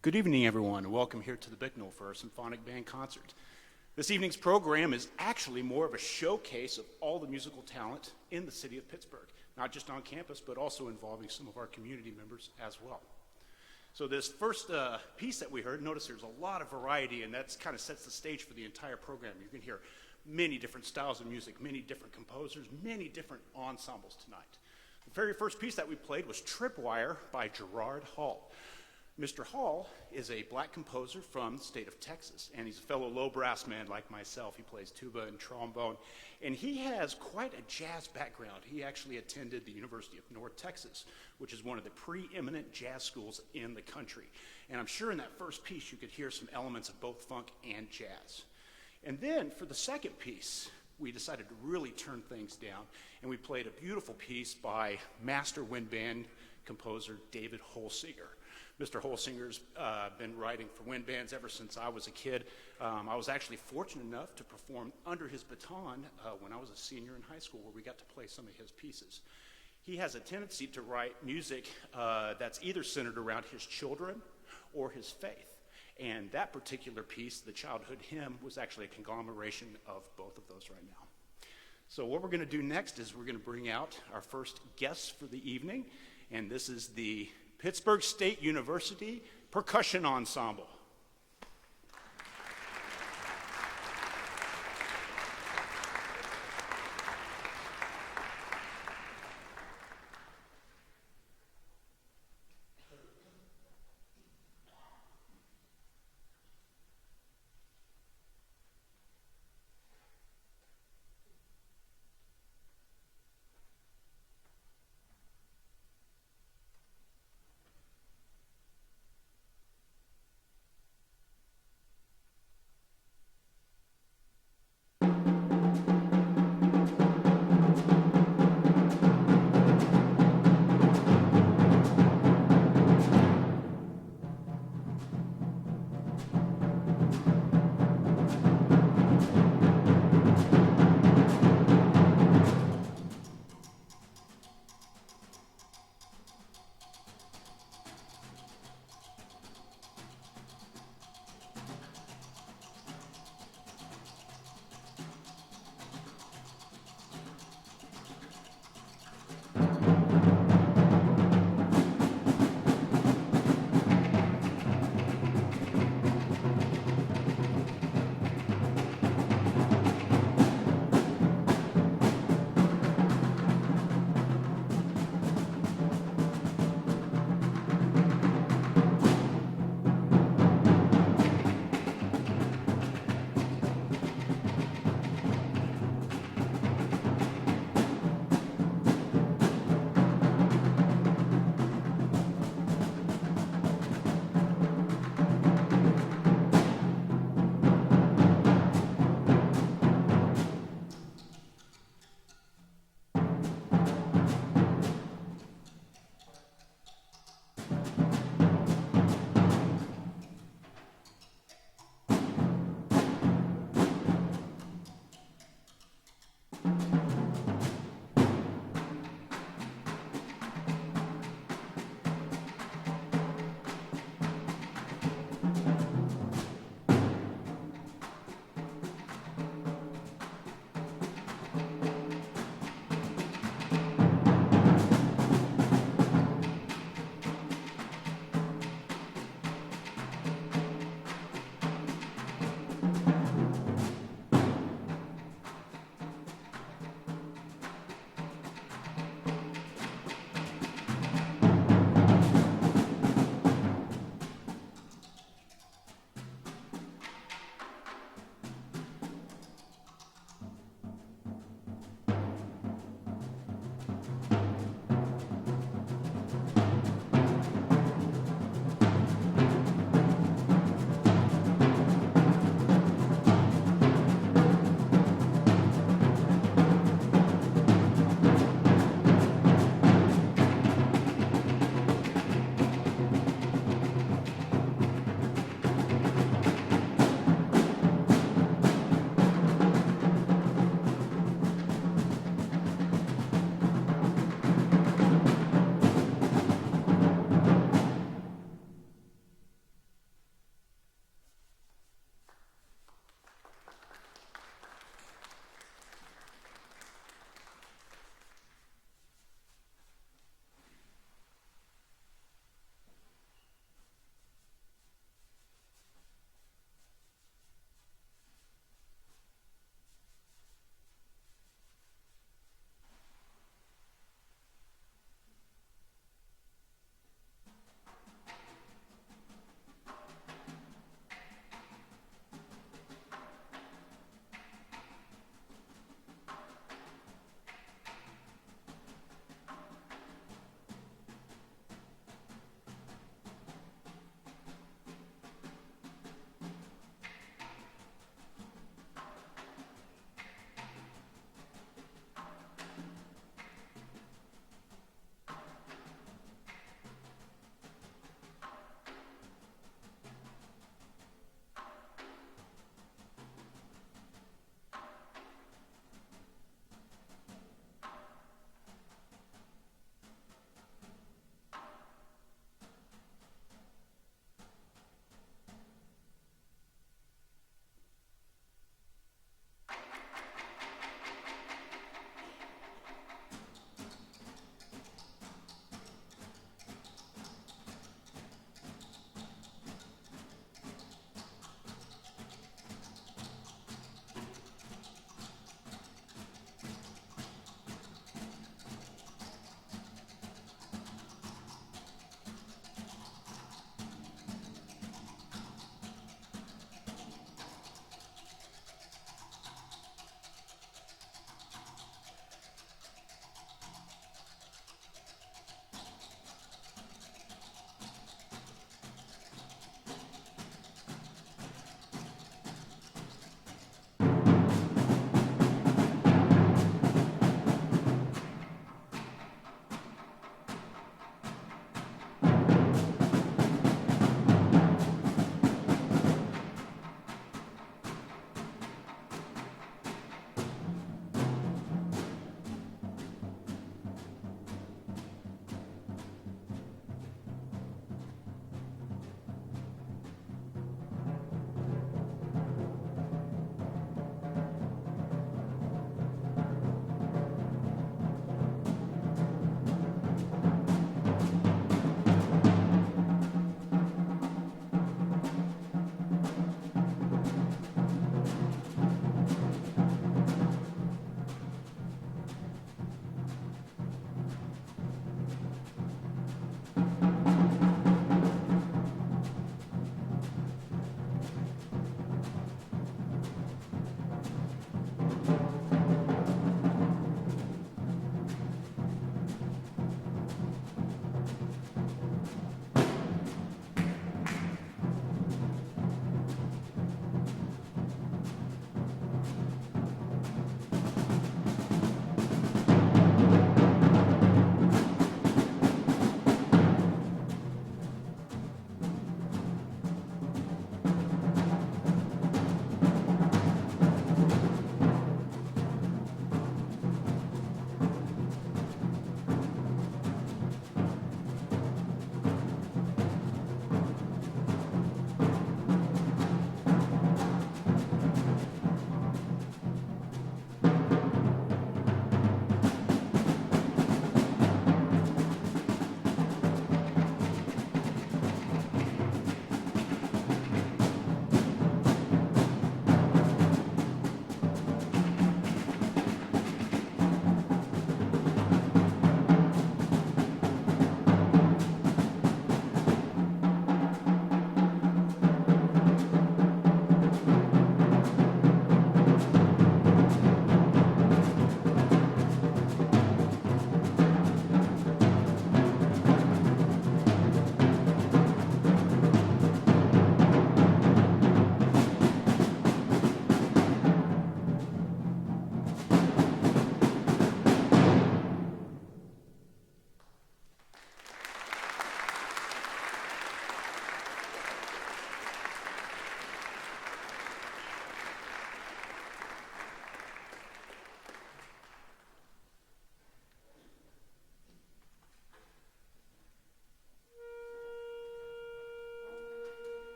Good evening, everyone, and welcome here to the Bicknell for our Symphonic Band concert. This evening's program is actually more of a showcase of all the musical talent in the city of Pittsburgh, not just on campus, but also involving some of our community members as well. So this first piece that we heard, notice there's a lot of variety, and that kind of sets the stage for the entire program. You can hear many different styles of music, many different composers, many different ensembles tonight. The very first piece that we played was Tripwire by Gerard Hall. Mr. Hall is a black composer from the state of Texas, and he's a fellow low brass man like myself. He plays tuba and trombone, and he has quite a jazz background. He actually attended the University of North Texas, which is one of the preeminent jazz schools in the country. And I'm sure in that first piece you could hear some elements of both funk and jazz. And then for the second piece, we decided to really turn things down, and we played a beautiful piece by master wind band composer David Holsinger. Mr. Holsinger's been writing for wind bands ever since I was a kid. I was actually fortunate enough to perform under his baton when I was a senior in high school, where we got to play some of his pieces. He has a tendency to write music that's either centered around his children or his faith. And that particular piece, the childhood hymn, was actually a conglomeration of both of those right now. So what we're going to do next is we're going to bring out our first guests for the evening, and this is the Pittsburg State University Percussion Ensemble.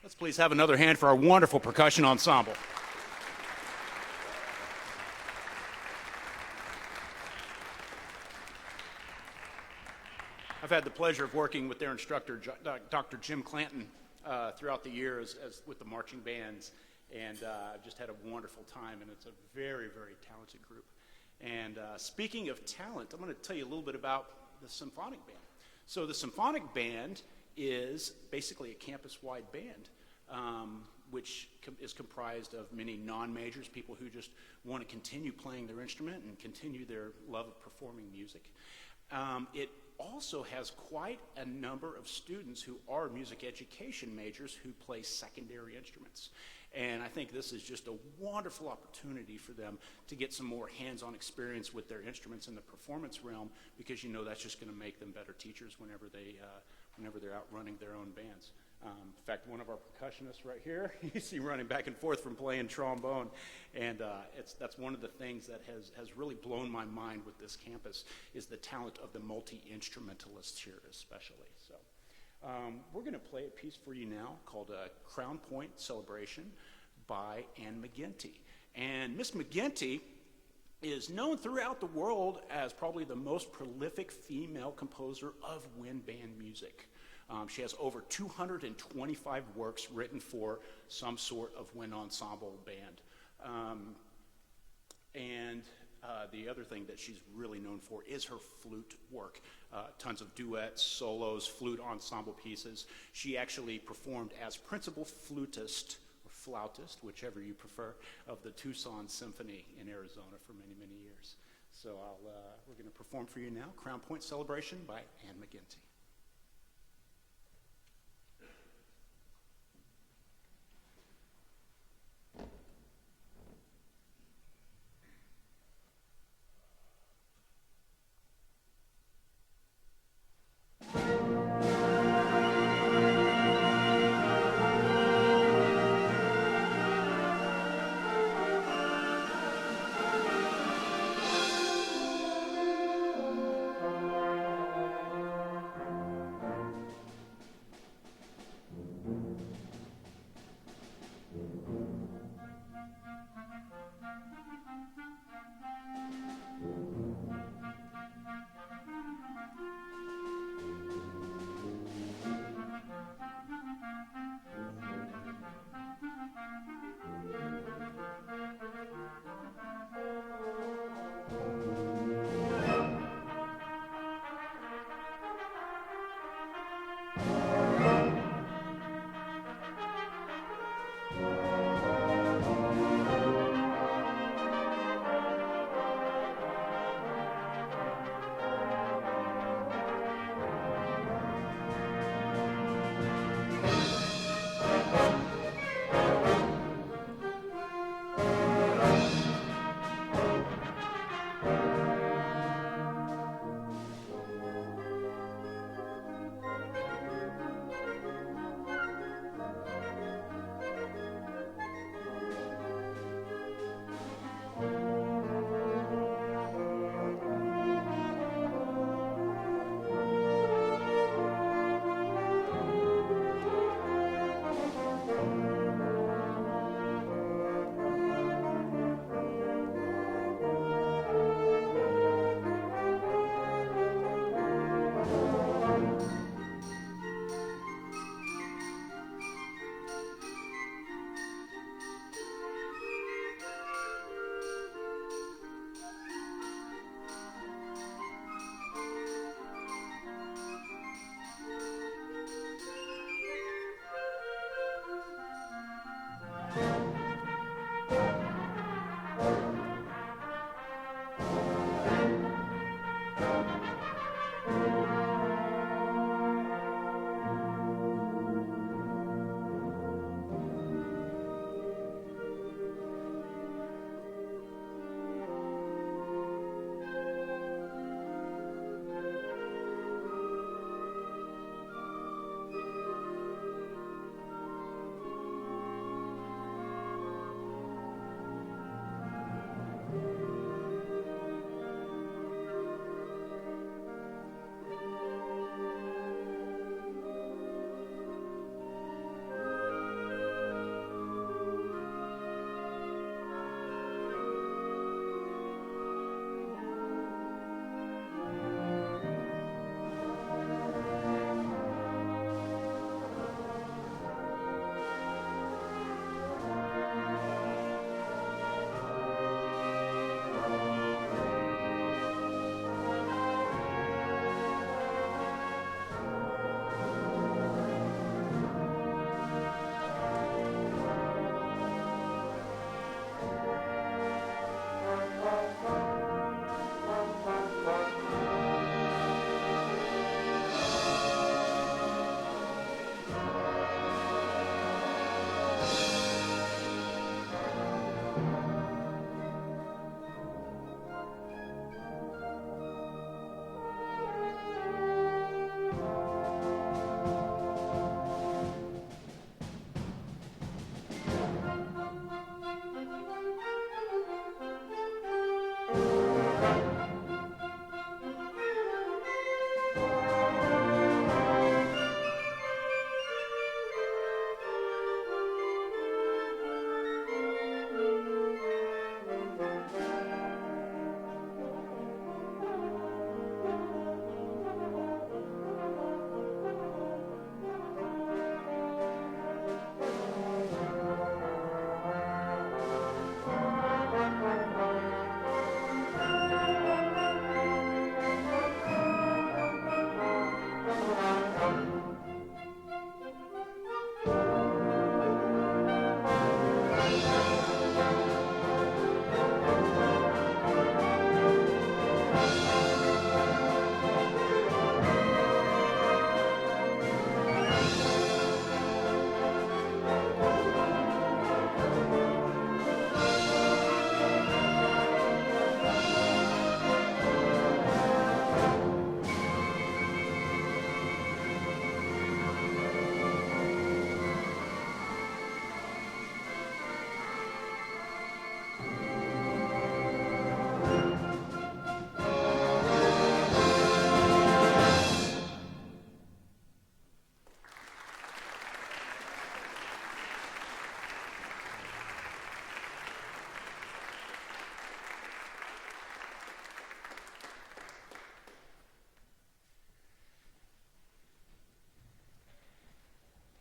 Let's please have another hand for our wonderful percussion ensemble. I've had the pleasure of working with their instructor, Dr. Jim Clanton, throughout the years as with the marching bands, and I've just had a wonderful time, and it's a very, very talented group. And speaking of talent, I'm going to tell you a little bit about the Symphonic Band. So the Symphonic Band is basically a campus-wide band, which is comprised of many non-majors, people who just want to continue playing their instrument and continue their love of performing music. It also has quite a number of students who are music education majors who play secondary instruments. And I think this is just a wonderful opportunity for them to get some more hands-on experience with their instruments in the performance realm, because you know that's just going to make them better teachers whenever they're out running their own bands. In fact, one of our percussionists right here, you see running back and forth from playing trombone, and that's one of the things that has really blown my mind with this campus is the talent of the multi-instrumentalists here especially. So we're going to play a piece for you now called Crown Point Celebration by Ann McGinty. And Miss McGinty is known throughout the world as probably the most prolific female composer of wind band music. She has over 225 works written for some sort of wind ensemble band. The other thing that she's really known for is her flute work. Tons of duets, solos, flute ensemble pieces. She actually performed as principal flutist, or flautist, whichever you prefer, of the Tucson Symphony in Arizona for many, many years. So we're going to perform for you now, Crown Point Celebration by Ann McGinty.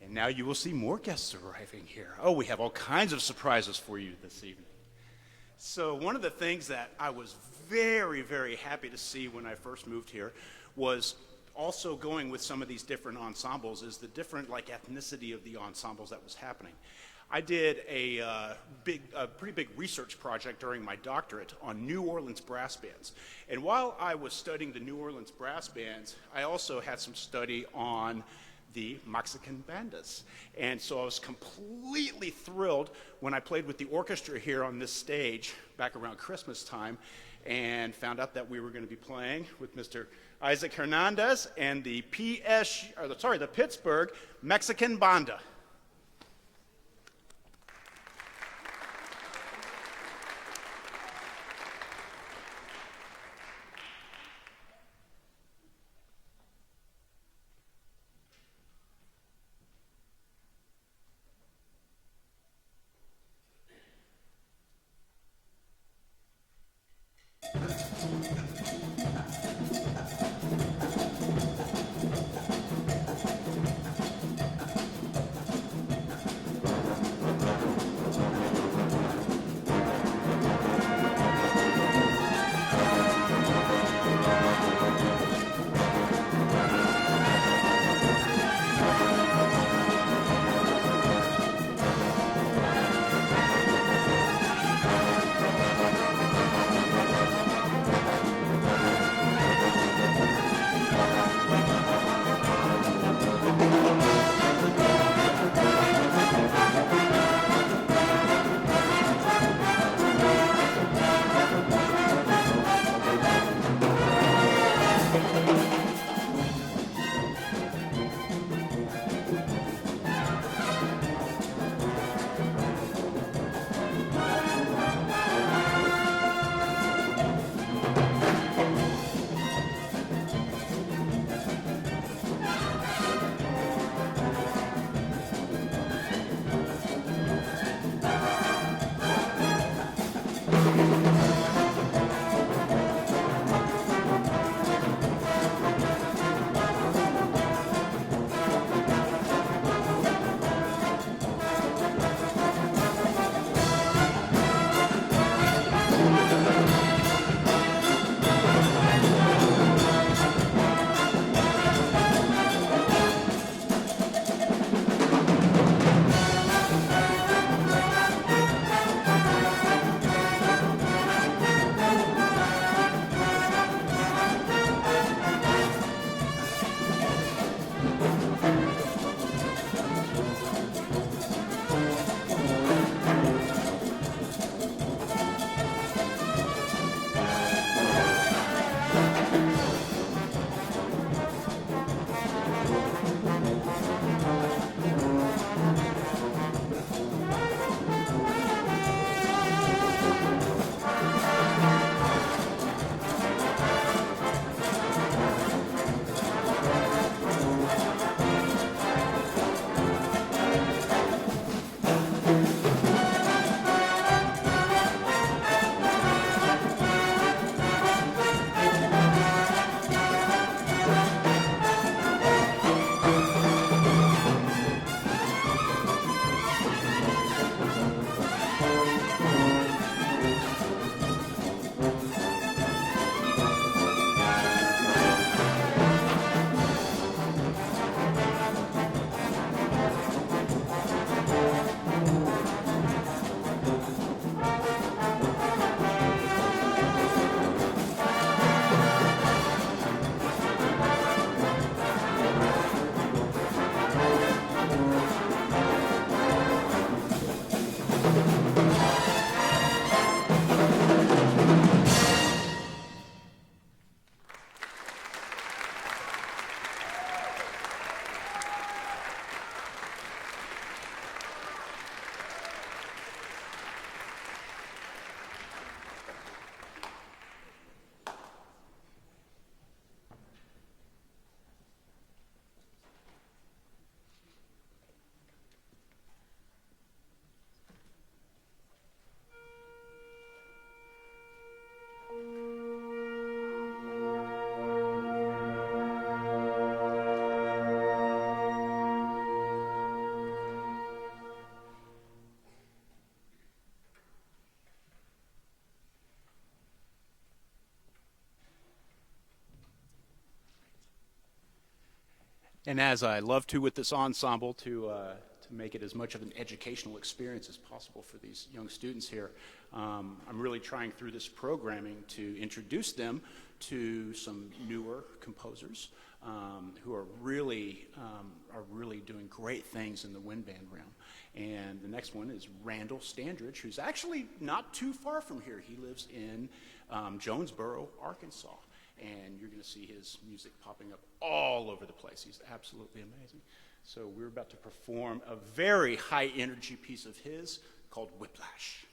And now you will see more guests arriving here. Oh, we have all kinds of surprises for you this evening. So one of the things that I was very, very happy to see when I first moved here was also going with some of these different ensembles is the different ethnicity of the ensembles that was happening. I did a pretty big research project during my doctorate on New Orleans brass bands. And while I was studying the New Orleans brass bands, I also had some study on the Mexican bandas. And so I was completely thrilled when I played with the orchestra here on this stage back around Christmas time and found out that we were going to be playing with Mr. Isaac Hernandez and the Pittsburg Mexican Banda. And as I love to with this ensemble, to make it as much of an educational experience as possible for these young students here, I'm really trying through this programming to introduce them to some newer composers who are really doing great things in the wind band realm. And the next one is Randall Standridge, who's actually not too far from here. He lives in Jonesboro, Arkansas. And you're going to see his music popping up all over the place. He's absolutely amazing. So we're about to perform a very high energy piece of his called Whiplash.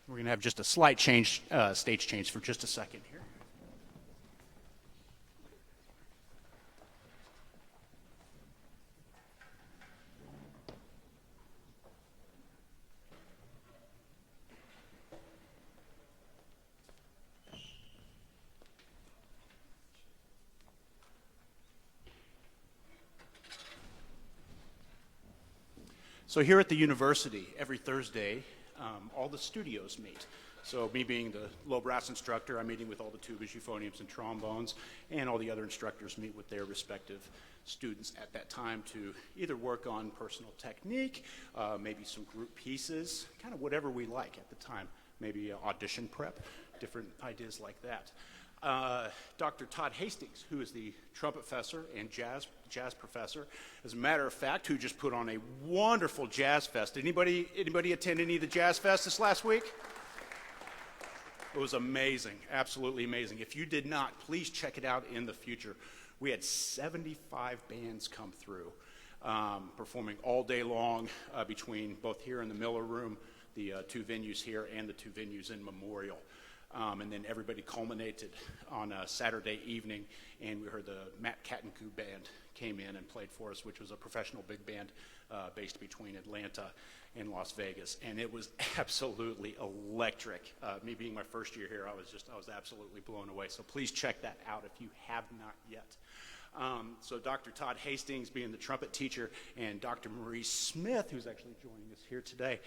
We're going to have just a slight change, stage change for just a second here. So here at the university, every Thursday, all the studios meet. So me being the low brass instructor, I'm meeting with all the tubas, euphoniums, and trombones, and all the other instructors meet with their respective students at that time to either work on personal technique, maybe some group pieces, kind of whatever we like at the time, maybe audition prep, different ideas like that. Dr. Todd Hastings, who is the trumpet professor and jazz professor, as a matter of fact, who just put on a wonderful jazz fest. Anybody attend any of the jazz fest this last week? It was amazing, absolutely amazing. If you did not, please check it out in the future. We had 75 bands come through, performing all day long between both here in the Miller Room, the two venues here and the two venues in Memorial. And then everybody culminated on a Saturday evening, and we heard the Matt Cattenkoo Band came in and played for us, which was a professional big band based between Atlanta and Las Vegas. And it was absolutely electric. Me being my first year here, I was absolutely blown away. So please check that out if you have not yet. So Dr. Todd Hastings being the trumpet teacher, and Dr. Marie Smith, who's actually joining us here today,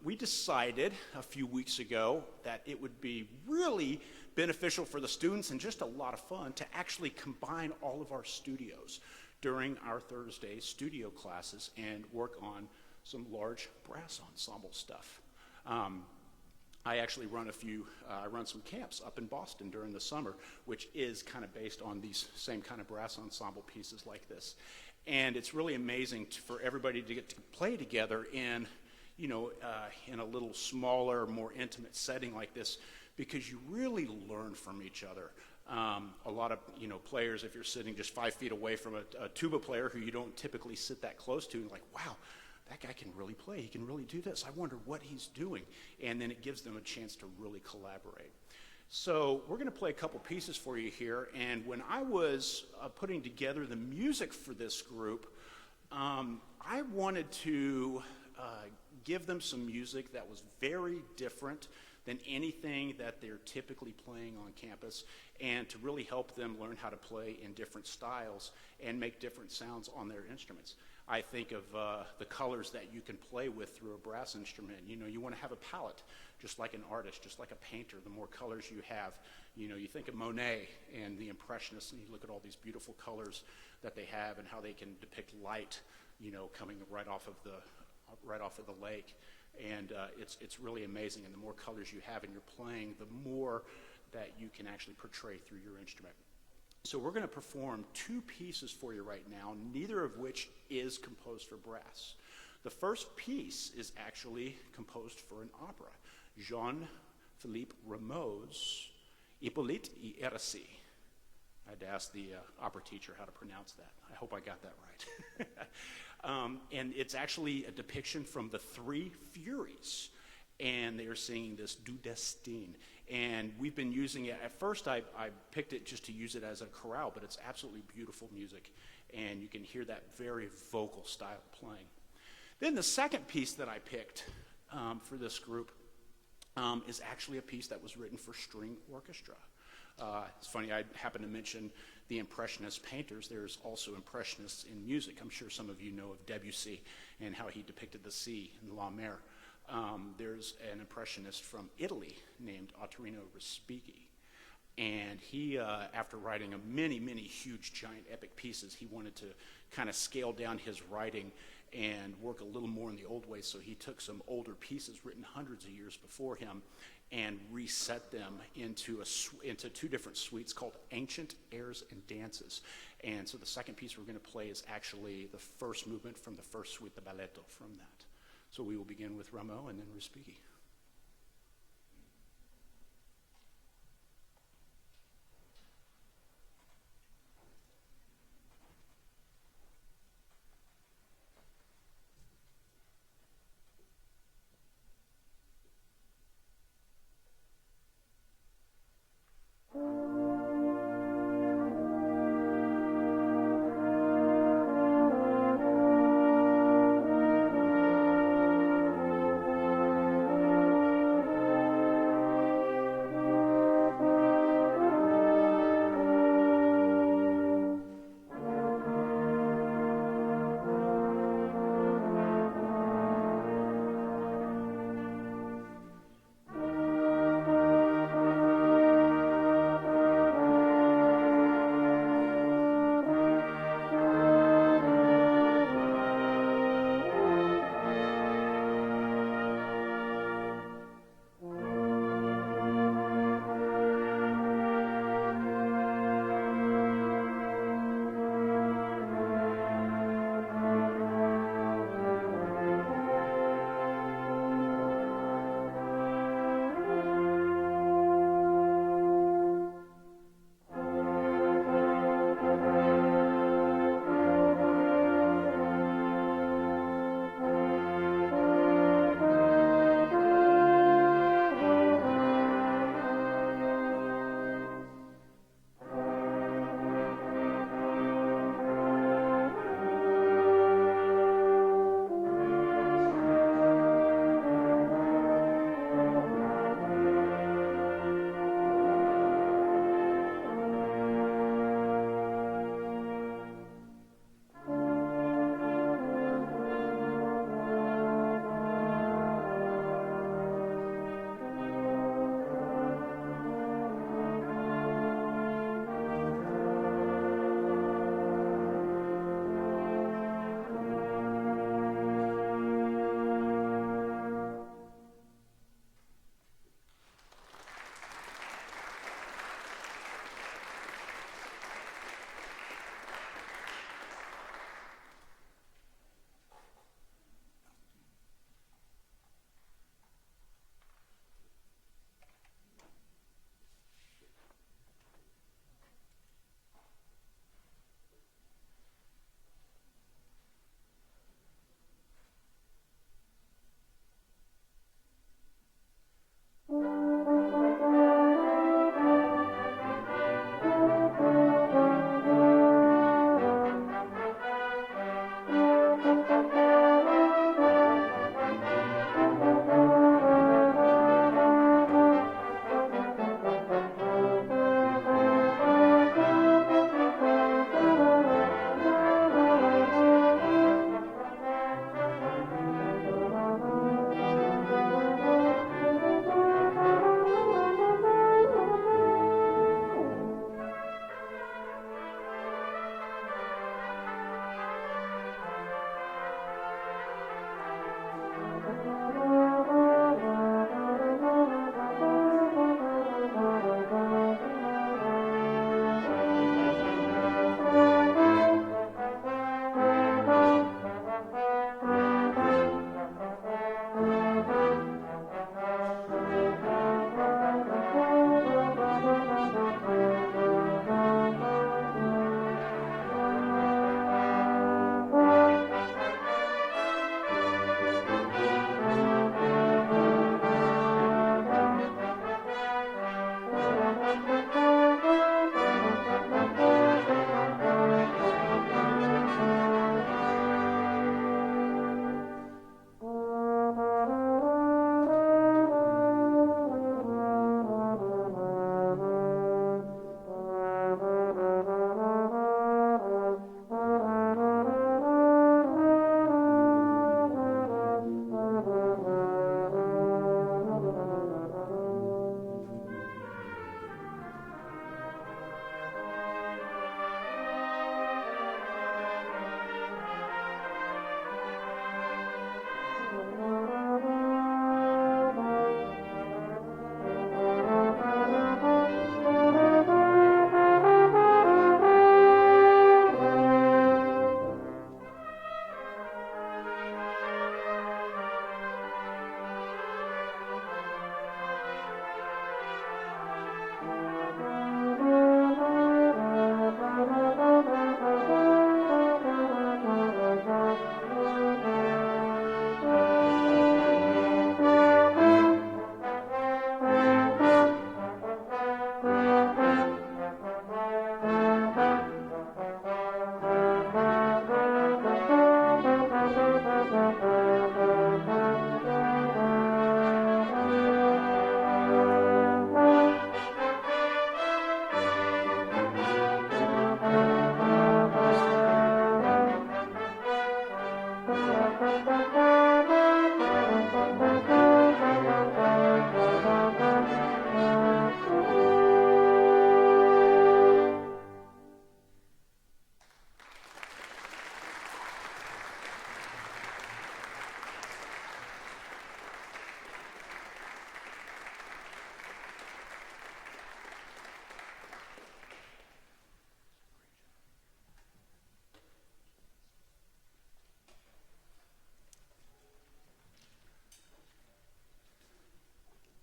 we decided a few weeks ago that it would be really beneficial for the students and just a lot of fun to actually combine all of our studios during our Thursday studio classes and work on some large brass ensemble stuff. I actually run some camps up in Boston during the summer, which is kind of based on these same kind of brass ensemble pieces like this. And it's really amazing for everybody to get to play together in a little smaller, more intimate setting like this, because you really learn from each other. A lot of players, if you're sitting just 5 feet away from a tuba player who you don't typically sit that close to, and like, wow, that guy can really play. He can really do this. I wonder what he's doing. And then it gives them a chance to really collaborate. So we're going to play a couple pieces for you here. And when I was putting together the music for this group, I wanted to give them some music that was very different than anything that they're typically playing on campus, and to really help them learn how to play in different styles and make different sounds on their instruments. I think of the colors that you can play with through a brass instrument. You want to have a palette, just like an artist, just like a painter. The more colors you have, you think of Monet and the Impressionists, and you look at all these beautiful colors that they have and how they can depict light, coming right off of the lake. And it's really amazing. And the more colors you have in your playing, the more that you can actually portray through your instrument. So we're going to perform two pieces for you right now, neither of which is composed for brass. The first piece is actually composed for an opera, Jean-Philippe Rameau's Hippolyte et Hérésie. I had to ask the opera teacher how to pronounce that. I hope I got that right. And it's actually a depiction from the Three Furies, and they are singing this Du Destin. And we've been using it. At first, I picked it just to use it as a chorale, but it's absolutely beautiful music, and you can hear that very vocal style playing. Then the second piece that I picked for this group is actually a piece that was written for string orchestra. It's funny, I happened to mention the Impressionist painters. There's also Impressionists in music. I'm sure some of you know of Debussy and how he depicted the sea in La Mer. There's an Impressionist from Italy named Ottorino Respighi. And he, after writing many huge, giant, epic pieces, he wanted to kind of scale down his writing and work a little more in the old way. So he took some older pieces written hundreds of years before him and reset them into two different suites called Ancient Airs and Dances. And so the second piece we're going to play is actually the first movement from the first suite, the balletto from that. So we will begin with Rameau and then Respighi.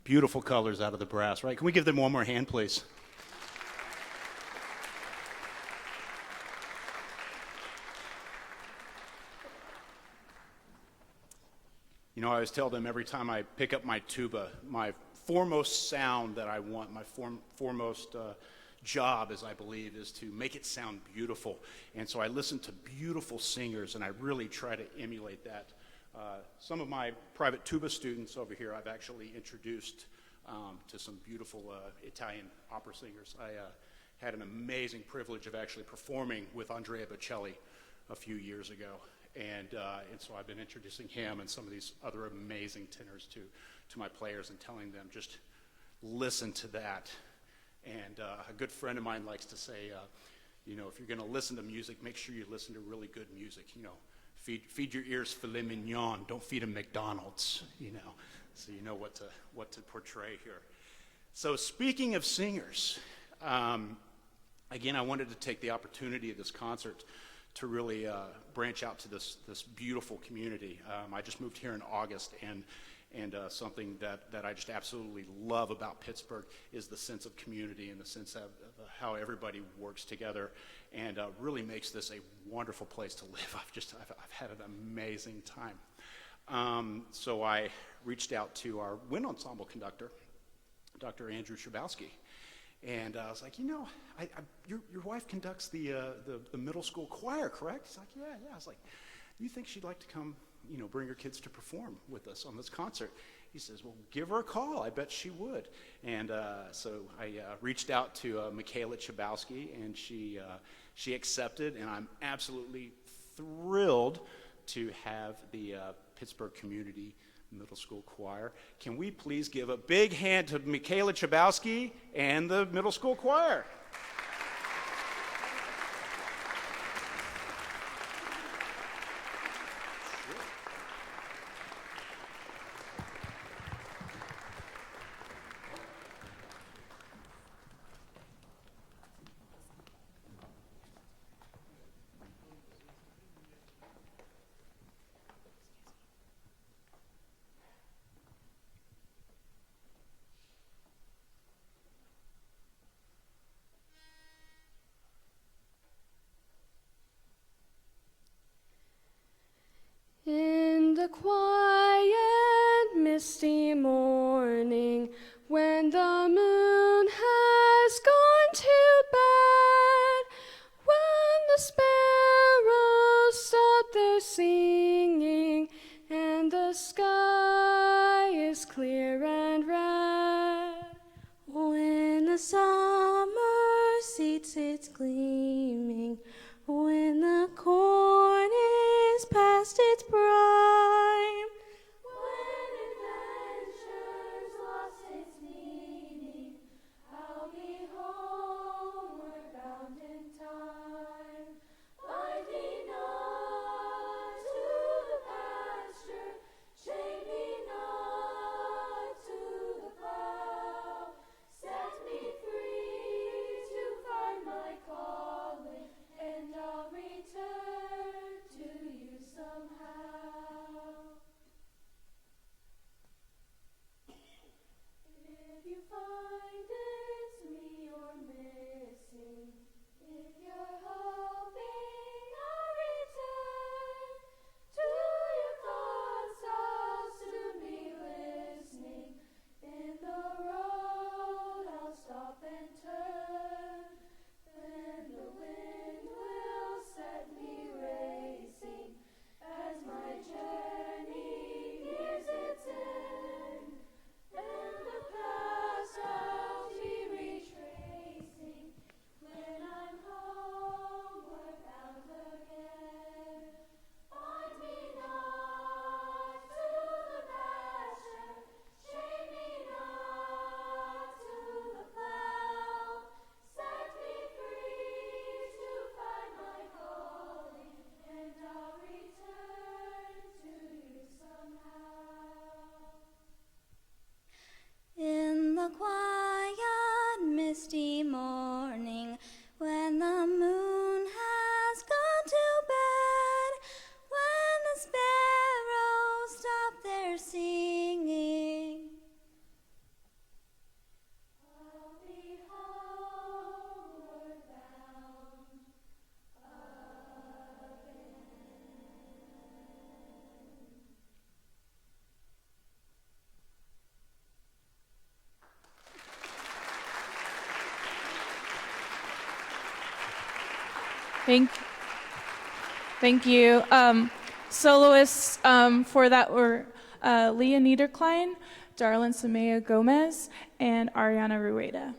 Beautiful colors out of the brass, right? Can we give them one more hand, please? You know, I always tell them every time I pick up my tuba, my foremost sound that I want, my foremost job, as I believe, is to make it sound beautiful. And so I listen to beautiful singers, and I really try to emulate that. Some of my private tuba students over here I've actually introduced to some beautiful Italian opera singers. I had an amazing privilege of actually performing with Andrea Bocelli a few years ago. And so I've been introducing him and some of these other amazing tenors to my players and telling them just listen to that. And a good friend of mine likes to say, you know, if you're going to listen to music, make sure you listen to really good music. You know, feed your ears filet mignon. Don't feed them McDonald's. You know, so you know what to portray here. So speaking of singers, again, I wanted to take the opportunity of this concert to really branch out to this beautiful community. I just moved here in August, and something that I just absolutely love about Pittsburgh is the sense of community and the sense of how everybody works together, and really makes this a wonderful place to live. I've had an amazing time. So I reached out to our wind ensemble conductor, Dr. Andrew Chybowski. And I was like, you know, your wife conducts the middle school choir, correct? He's like, yeah. I was like, you think she'd like to come, you know, bring her kids to perform with us on this concert? He says, well, give her a call. I bet she would. And so I reached out to Michaela Chybowski, and she accepted, and I'm absolutely thrilled to have the Pittsburgh Community Middle School Choir. Can we please give a big hand to Michaela Chybowski and the middle school choir? In the quiet, misty morning, when the moon has the summer seat sits gleaming, when the corn is past its prime, when adventure's lost its meaning, I'll be homeward bound in time. Bind me not to the pasture, chain me not to the plow. Set me free to find my calling, and I'll return to you somehow. If you find it's me you're missing, if you're hoping I'll return to your thoughts, I'll soon be listening. In the road I'll stop and turn, then the wind will set me racing as my journey nears its end. And the past I'll be retracing when I'm homeward bound again. Bind me not to the pasture, chain me not to the plow. Set me free to find my calling, and I'll return to you somehow. In the quiet, misty morning, when the moon has gone to bed, when the sparrows stop their singing, I'll be homeward bound again. Thank you. Soloists for that were Leah Niederklein, Darlene Samaya Gomez, and Ariana Rueda.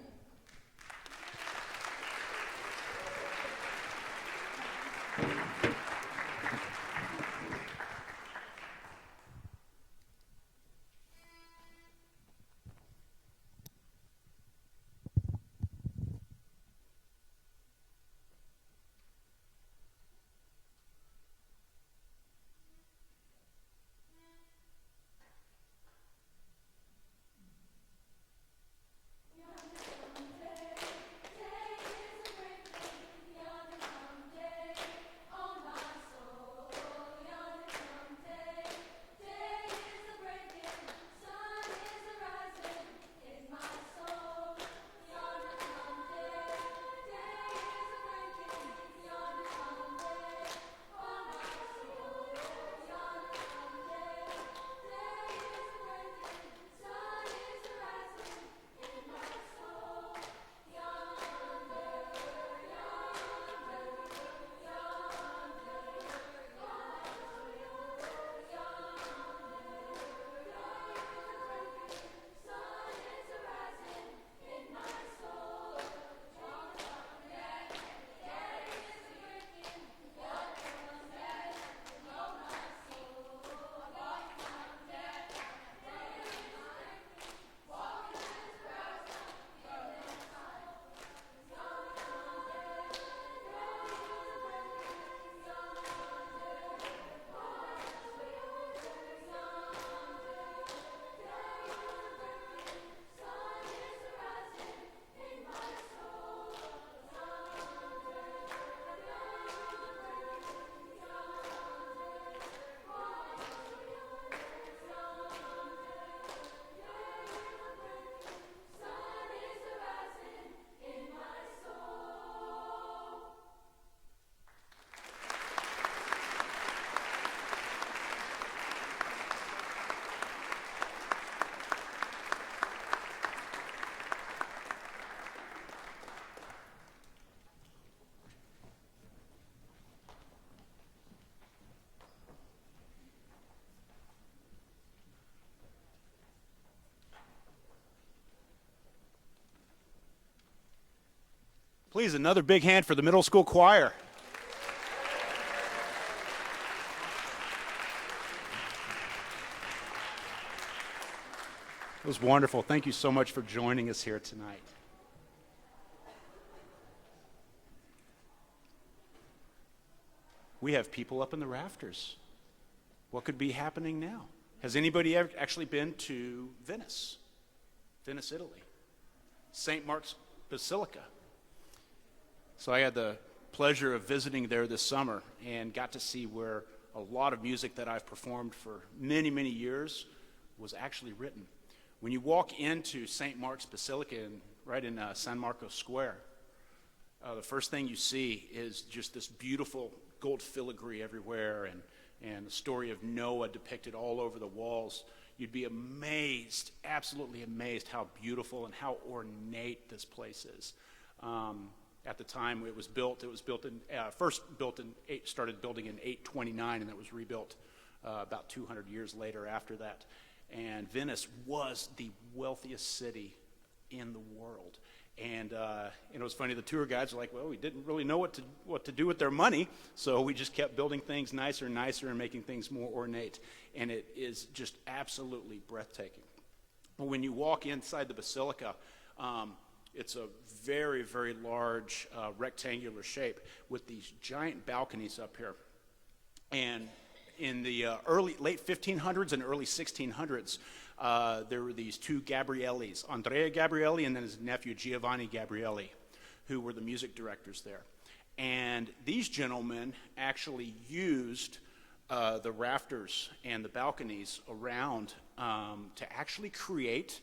Please, another big hand for the middle school choir. It was wonderful. Thank you so much for joining us here tonight. We have people up in the rafters. What could be happening now? Has anybody ever actually been to Venice, Italy? St. Mark's Basilica. So I had the pleasure of visiting there this summer and got to see where a lot of music that I've performed for many, many years was actually written. When you walk into St. Mark's Basilica, right in San Marcos Square, the first thing you see is just this beautiful gold filigree everywhere and the story of Noah depicted all over the walls. You'd be amazed, absolutely amazed how beautiful and how ornate this place is. At the time it was built started building in 829, and it was rebuilt about 200 years later after that. And Venice was the wealthiest city in the world. And it was funny, the tour guides were like, well, we didn't really know what to do with their money, so we just kept building things nicer and nicer and making things more ornate. And it is just absolutely breathtaking. When you walk inside the basilica, it's a very, very large rectangular shape with these giant balconies up here. And in the late 1500s and early 1600s, there were these two Gabriellis, Andrea Gabrielli and then his nephew Giovanni Gabrielli, who were the music directors there. And these gentlemen actually used the rafters and the balconies around to actually create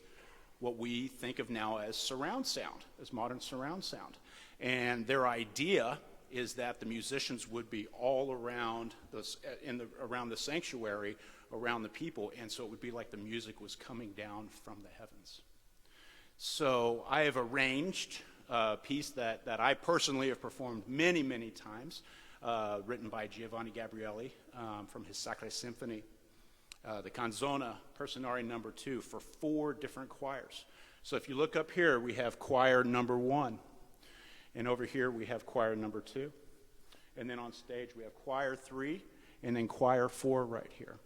what we think of now as surround sound, as modern surround sound. And their idea is that the musicians would be all around around the sanctuary, around the people, and so it would be like the music was coming down from the heavens. So I have arranged a piece that I personally have performed many, many times, written by Giovanni Gabrielli from his Sacre Symphony, the Canzona Personare number 2 for 4 different choirs. So if you look up here, we have choir number 1. And over here we have choir number 2. And then on stage we have choir 3 and then choir 4 right here.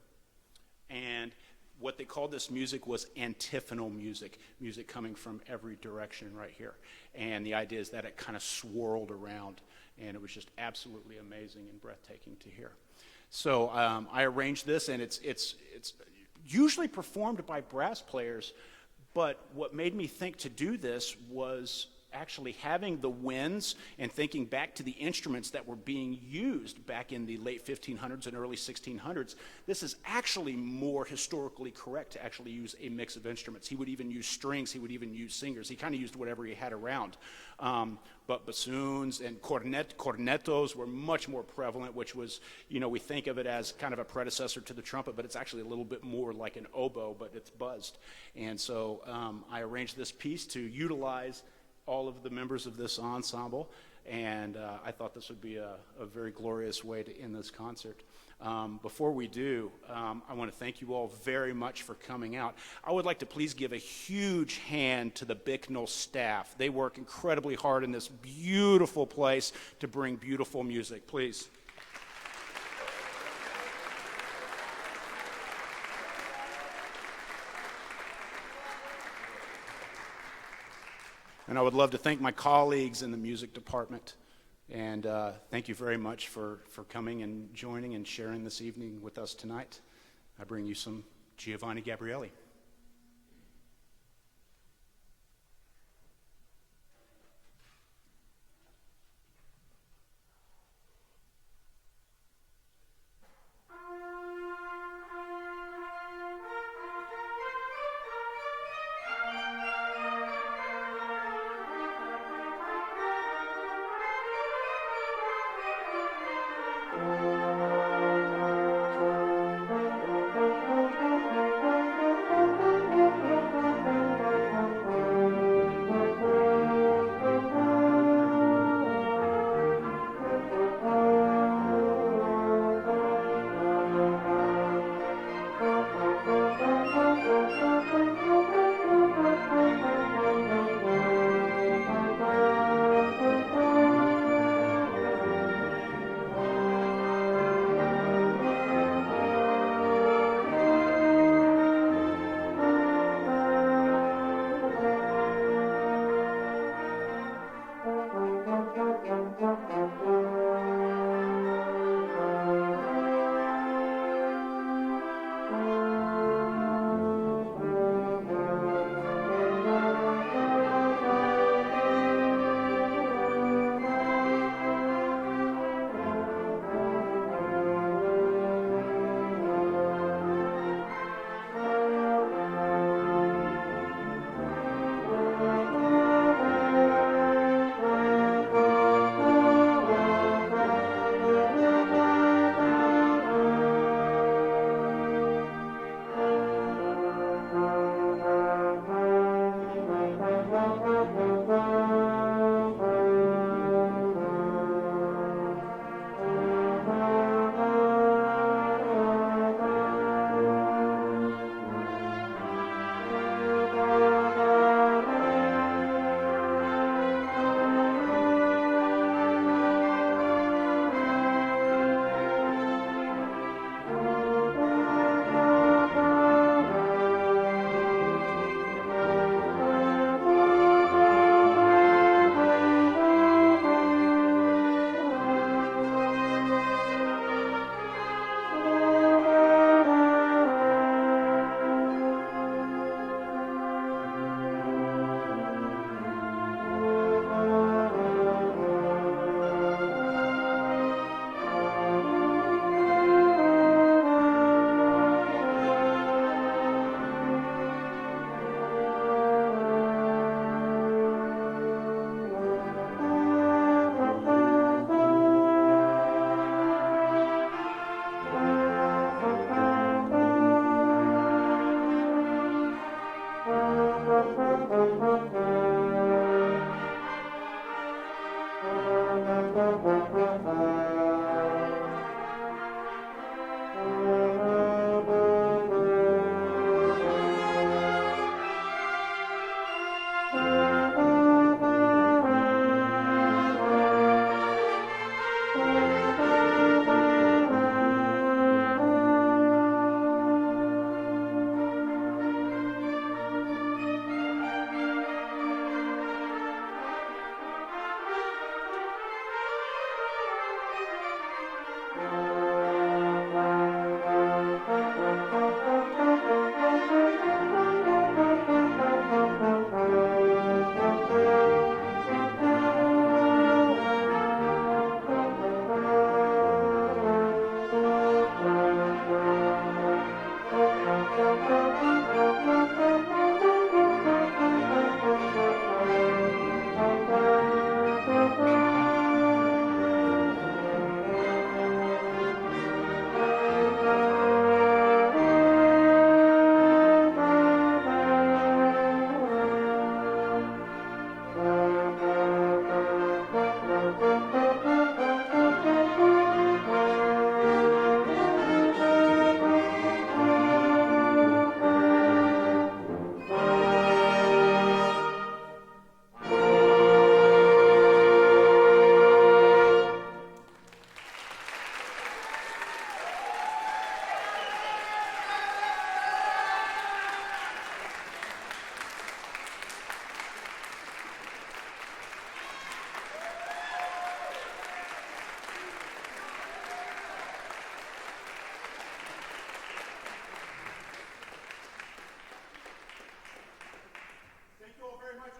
And what they called this music was antiphonal music coming from every direction right here. And the idea is that it kind of swirled around, and it was just absolutely amazing and breathtaking to hear. So I arranged this, and it's usually performed by brass players, but what made me think to do this was actually having the winds and thinking back to the instruments that were being used back in the late 1500s and early 1600s. This is actually more historically correct to actually use a mix of instruments. He would even use strings, he would even use singers. He kind of used whatever he had around. But bassoons and cornetos were much more prevalent, which was, we think of it as kind of a predecessor to the trumpet, but it's actually a little bit more like an oboe, but it's buzzed. And so I arranged this piece to utilize all of the members of this ensemble, and I thought this would be a very glorious way to end this concert. Before we do, I want to thank you all very much for coming out. I would like to please give a huge hand to the Bicknell staff. They work incredibly hard in this beautiful place to bring beautiful music. Please. And I would love to thank my colleagues in the music department. And thank you very much for coming and joining and sharing this evening with us tonight. I bring you some Giovanni Gabrielli.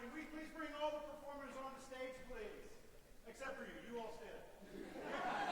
Can we please bring all the performers on the stage, please? Except for you. You all stand.